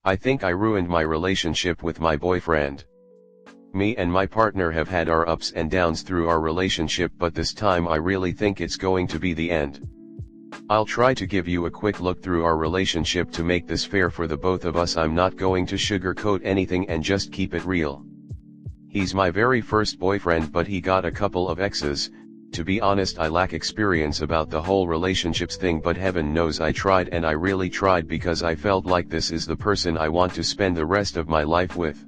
I think I ruined my relationship with my boyfriend. Me and my partner have had our ups and downs through our relationship, but this time I really think it's going to be the end. I'll try to give you a quick look through our relationship to make this fair for the both of us. I'm not going to sugarcoat anything and just keep it real. He's my very first boyfriend, but he got a couple of exes. To be honest, I lack experience about the whole relationships thing, but heaven knows I tried, and I really tried, because I felt like this is the person I want to spend the rest of my life with.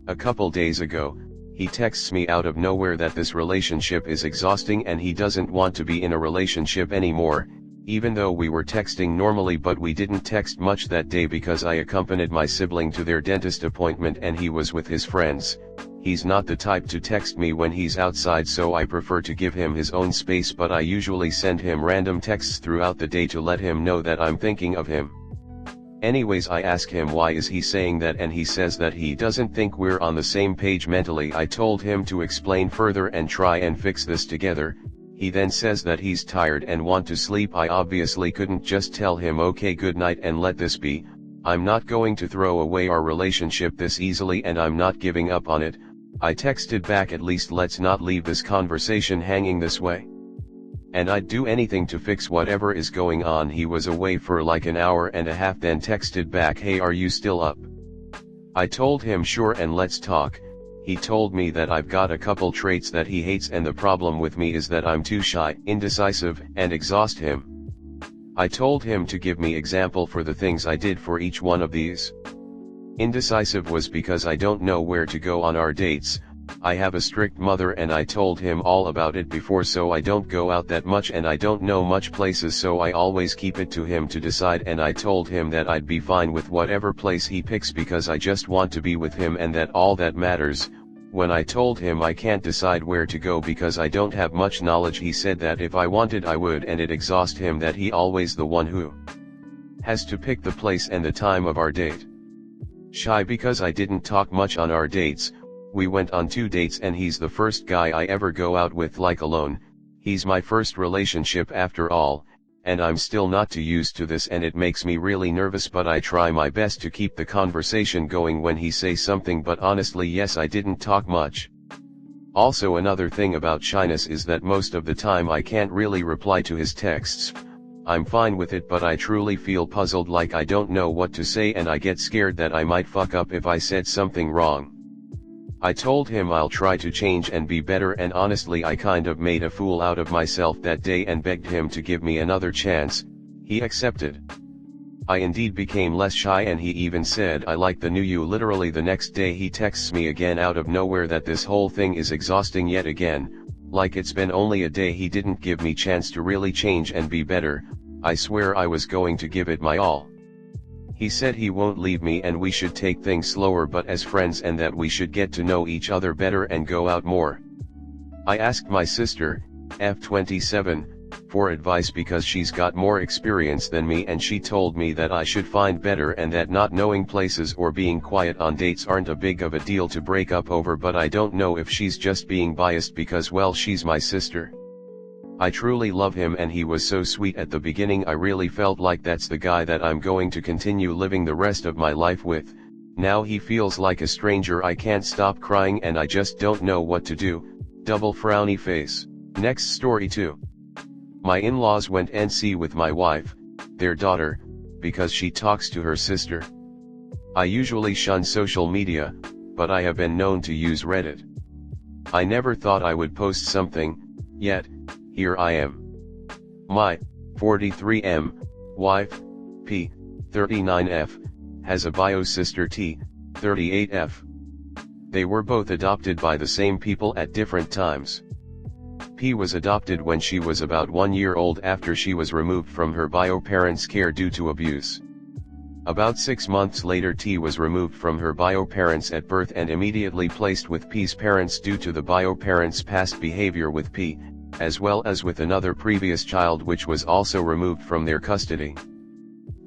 A couple days ago, he texts me out of nowhere that this relationship is exhausting and he doesn't want to be in a relationship anymore, even though we were texting normally, but we didn't text much that day because I accompanied my sibling to their dentist appointment and he was with his friends. He's not the type to text me when he's outside, so I prefer to give him his own space, but I usually send him random texts throughout the day to let him know that I'm thinking of him. Anyways, I ask him why is he saying that, and he says that he doesn't think we're on the same page mentally. I told him to explain further and try and fix this together. He then says that he's tired and want to sleep. I obviously couldn't just tell him okay, good night, and let this be. I'm not going to throw away our relationship this easily, and I'm not giving up on it. I texted back, at least let's not leave this conversation hanging this way. And I'd do anything to fix whatever is going on. He was away for like an hour and a half, then texted back, hey, are you still up? I told him sure, and let's talk. He told me that I've got a couple traits that he hates, and the problem with me is that I'm too shy, indecisive, and exhaust him. I told him to give me example for the things I did for each one of these. Indecisive was because I don't know where to go on our dates. I have a strict mother, and I told him all about it before, so I don't go out that much and I don't know much places, so I always keep it to him to decide, and I told him that I'd be fine with whatever place he picks because I just want to be with him and that all that matters. When I told him I can't decide where to go because I don't have much knowledge, he said that if I wanted I would, and it exhausts him that he always the one who has to pick the place and the time of our date. Shy because I didn't talk much on our dates. We went on 2 dates and he's the first guy I ever go out with like alone. He's my first relationship after all, and I'm still not too used to this, and it makes me really nervous, but I try my best to keep the conversation going when he says something, but honestly yes, I didn't talk much. Also, another thing about shyness is that most of the time I can't really reply to his texts. I'm fine with it, but I truly feel puzzled, like I don't know what to say, and I get scared that I might fuck up if I said something wrong. I told him I'll try to change and be better, and honestly I kind of made a fool out of myself that day and begged him to give me another chance. He accepted. I indeed became less shy, and he even said I like the new you. Literally the next day he texts me again out of nowhere that this whole thing is exhausting yet again, like it's been only a day. He didn't give me chance to really change and be better. I swear I was going to give it my all. He said he won't leave me and we should take things slower but as friends, and that we should get to know each other better and go out more. I asked my sister, F27, for advice because she's got more experience than me, and she told me that I should find better and that not knowing places or being quiet on dates aren't a big of a deal to break up over, but I don't know if she's just being biased because, well, she's my sister. I truly love him and he was so sweet at the beginning. I really felt like that's the guy that I'm going to continue living the rest of my life with. Now he feels like a stranger. I can't stop crying and I just don't know what to do. Double frowny face. Next story 2. My in-laws went NC with my wife, their daughter, because she talks to her sister. I usually shun social media, but I have been known to use Reddit. I never thought I would post something, yet here I am. My 43M wife, P 39F, has a bio sister, T 38F. They were both adopted by the same people at different times. P was adopted when she was about 1 year old after she was removed from her bio parents' care due to abuse. About 6 months later, T was removed from her bio parents at birth and immediately placed with P's parents due to the bio parents' past behavior with P, as well as with another previous child which was also removed from their custody.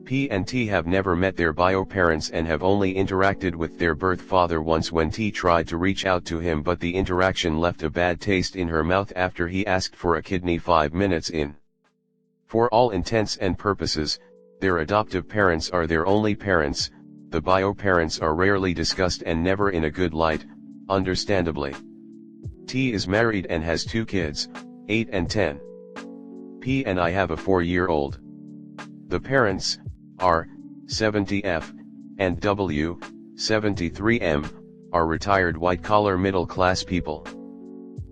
P and T have never met their bio parents and have only interacted with their birth father once when T tried to reach out to him, but the interaction left a bad taste in her mouth after he asked for a kidney 5 minutes in. For all intents and purposes, their adoptive parents are their only parents. the bio parents are rarely discussed and never in a good light, understandably. T is married and has 2 kids, 8 and 10. P and I have a 4-year-old. The parents, R, 70F, and W, 73M, are retired white-collar middle-class people.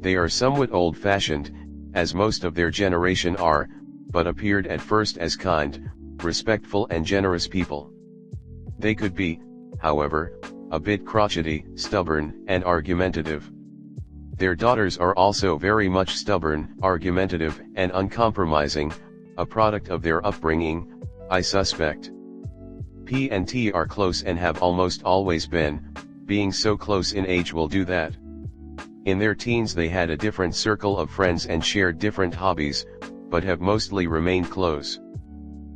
They are somewhat old-fashioned, as most of their generation are, but appeared at first as kind, respectful and generous people. They could be, however, a bit crotchety, stubborn, and argumentative. Their daughters are also very much stubborn, argumentative, and uncompromising, a product of their upbringing, I suspect. P and T are close and have almost always been, being so close in age will do that. In their teens they had a different circle of friends and shared different hobbies, but have mostly remained close.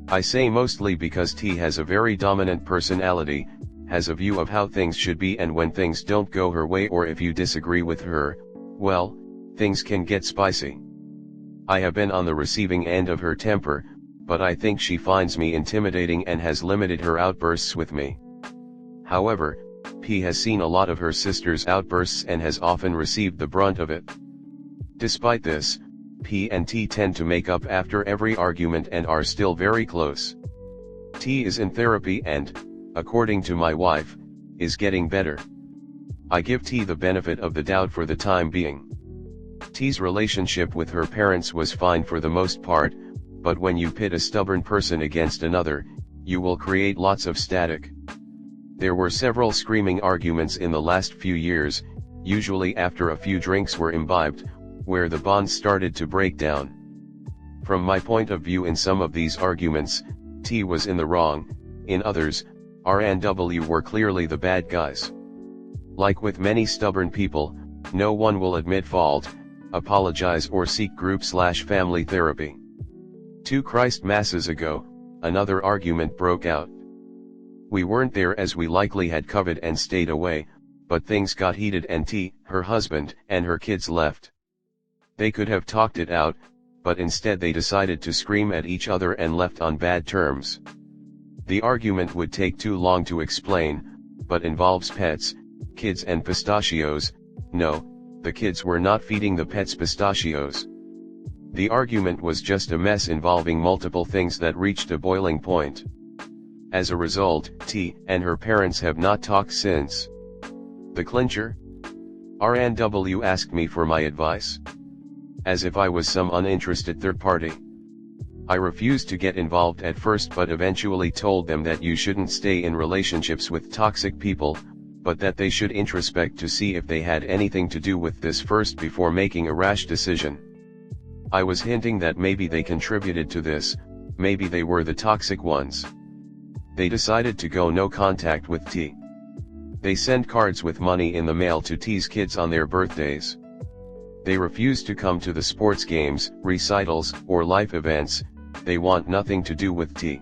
I say mostly because T has a very dominant personality, has a view of how things should be, and when things don't go her way or if you disagree with her, well, things can get spicy. I have been on the receiving end of her temper, but I think she finds me intimidating and has limited her outbursts with me. However, P has seen a lot of her sister's outbursts and has often received the brunt of it. Despite this, P and T tend to make up after every argument and are still very close. T is in therapy and, according to my wife, is getting better. I give T the benefit of the doubt for the time being. T's relationship with her parents was fine for the most part, but when you pit a stubborn person against another, you will create lots of static. There were several screaming arguments in the last few years, usually after a few drinks were imbibed, where the bonds started to break down. From my point of view, in some of these arguments, T was in the wrong, in others, R and W were clearly the bad guys. Like with many stubborn people, no one will admit fault, apologize or seek group/family therapy. 2 Christ Masses ago, another argument broke out. We weren't there as we likely had covered and stayed away, but things got heated and T, her husband, and her kids left. They could have talked it out, but instead they decided to scream at each other and left on bad terms. The argument would take too long to explain, but involves pets, kids and pistachios. No, the kids were not feeding the pets pistachios. The argument was just a mess involving multiple things that reached a boiling point. As a result, T and her parents have not talked since. The clincher? R and W asked me for my advice. As if I was some uninterested third party. I refused to get involved at first, but eventually told them that you shouldn't stay in relationships with toxic people, but that they should introspect to see if they had anything to do with this first before making a rash decision. I was hinting that maybe they contributed to this, maybe they were the toxic ones. They decided to go no contact with T. They send cards with money in the mail to T's kids on their birthdays. They refuse to come to the sports games, recitals, or life events. They want nothing to do with T.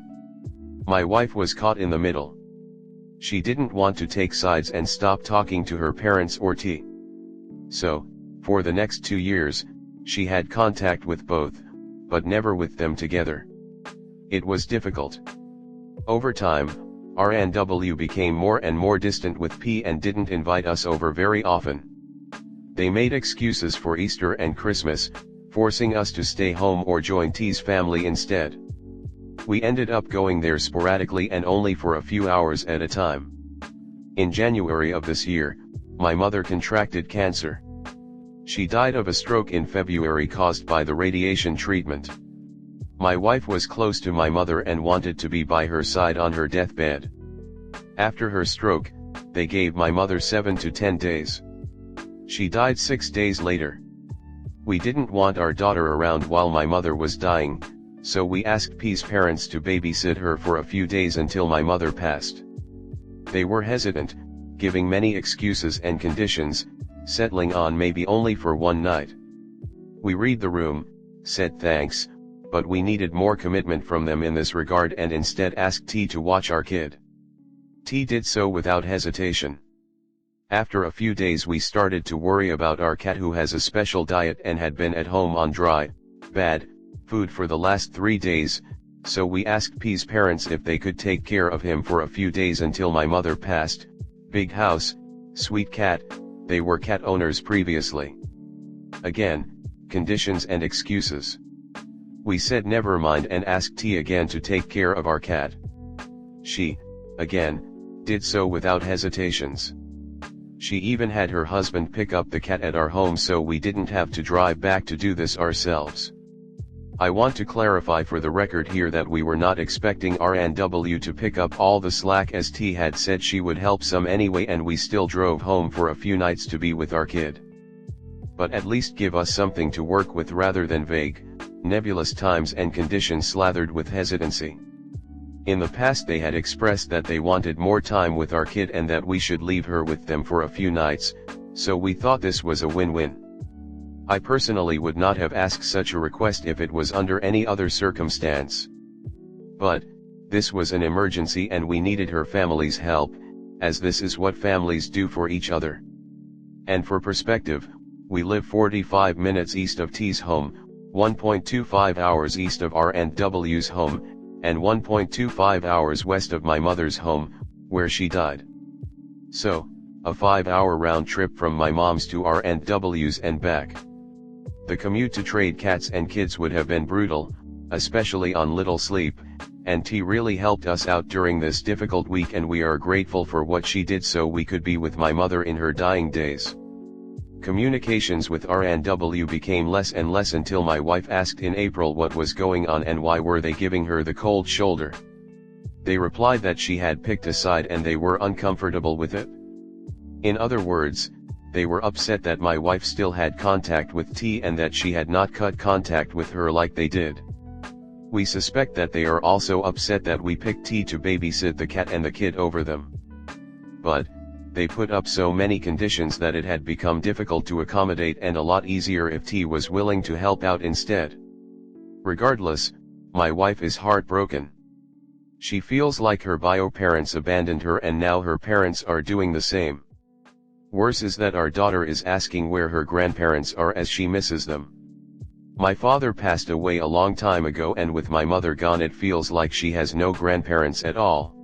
My wife was caught in the middle. She didn't want to take sides and stop talking to her parents or T. So, for the next 2 years, she had contact with both, but never with them together. It was difficult. Over time, R and W became more and more distant with P and didn't invite us over very often. They made excuses for Easter and Christmas, forcing us to stay home or join T's family instead. We ended up going there sporadically and only for a few hours at a time. In January of this year, my mother contracted cancer. She died of a stroke in February caused by the radiation treatment. My wife was close to my mother and wanted to be by her side on her deathbed. After her stroke, they gave my mother 7 to 10 days. She died 6 days later. We didn't want our daughter around while my mother was dying, so we asked P's parents to babysit her for a few days until my mother passed. They were hesitant, giving many excuses and conditions, settling on maybe only for one night. We read the room, said thanks, but we needed more commitment from them in this regard and instead asked T to watch our kid. T did so without hesitation. After a few days we started to worry about our cat, who has a special diet and had been at home on dry, bad, food for the last 3 days, so we asked P's parents if they could take care of him for a few days until my mother passed. Big house, sweet cat, they were cat owners previously. Again, conditions and excuses. We said never mind and asked T again to take care of our cat. She, again, did so without hesitations. She even had her husband pick up the cat at our home so we didn't have to drive back to do this ourselves. I want to clarify for the record here that we were not expecting RNW to pick up all the slack, as T had said she would help some anyway, and we still drove home for a few nights to be with our kid. But at least give us something to work with rather than vague, nebulous times and conditions slathered with hesitancy. In the past they had expressed that they wanted more time with our kid and that we should leave her with them for a few nights, so we thought this was a win-win. I personally would not have asked such a request if it was under any other circumstance. But, this was an emergency and we needed her family's help, as this is what families do for each other. And for perspective, we live 45 minutes east of T's home, 1.25 hours east of R&W's home, and 1.25 hours west of my mother's home, where she died. So, a 5-hour round trip from my mom's to R&W's and back. The commute to trade cats and kids would have been brutal, especially on little sleep, and T really helped us out during this difficult week, and we are grateful for what she did so we could be with my mother in her dying days. Communications with R&W became less and less until my wife asked in April what was going on and why were they giving her the cold shoulder. They replied that she had picked a side and they were uncomfortable with it. In other words, they were upset that my wife still had contact with T and that she had not cut contact with her like they did. We suspect that they are also upset that we picked T to babysit the cat and the kid over them. But, they put up so many conditions that it had become difficult to accommodate, and a lot easier if T was willing to help out instead. Regardless, my wife is heartbroken. She feels like her bio parents abandoned her and now her parents are doing the same. Worse is that our daughter is asking where her grandparents are as she misses them. My father passed away a long time ago, and with my mother gone it feels like she has no grandparents at all.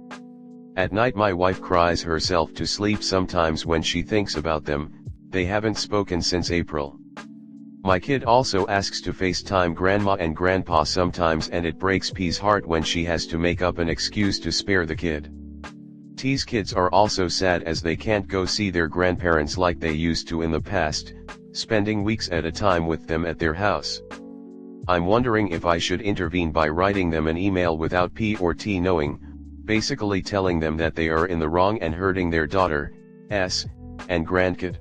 At night my wife cries herself to sleep sometimes when she thinks about them. They haven't spoken since April. My kid also asks to FaceTime grandma and grandpa sometimes, and it breaks P's heart when she has to make up an excuse to spare the kid. T's kids are also sad as they can't go see their grandparents like they used to in the past, spending weeks at a time with them at their house. I'm wondering if I should intervene by writing them an email without P or T knowing, basically telling them that they are in the wrong and hurting their daughter, and grandkid.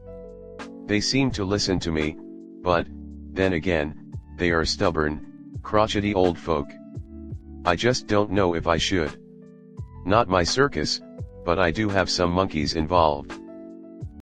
They seem to listen to me, but, then again, they are stubborn, crotchety old folk. I just don't know if I should. Not my circus, but I do have some monkeys involved.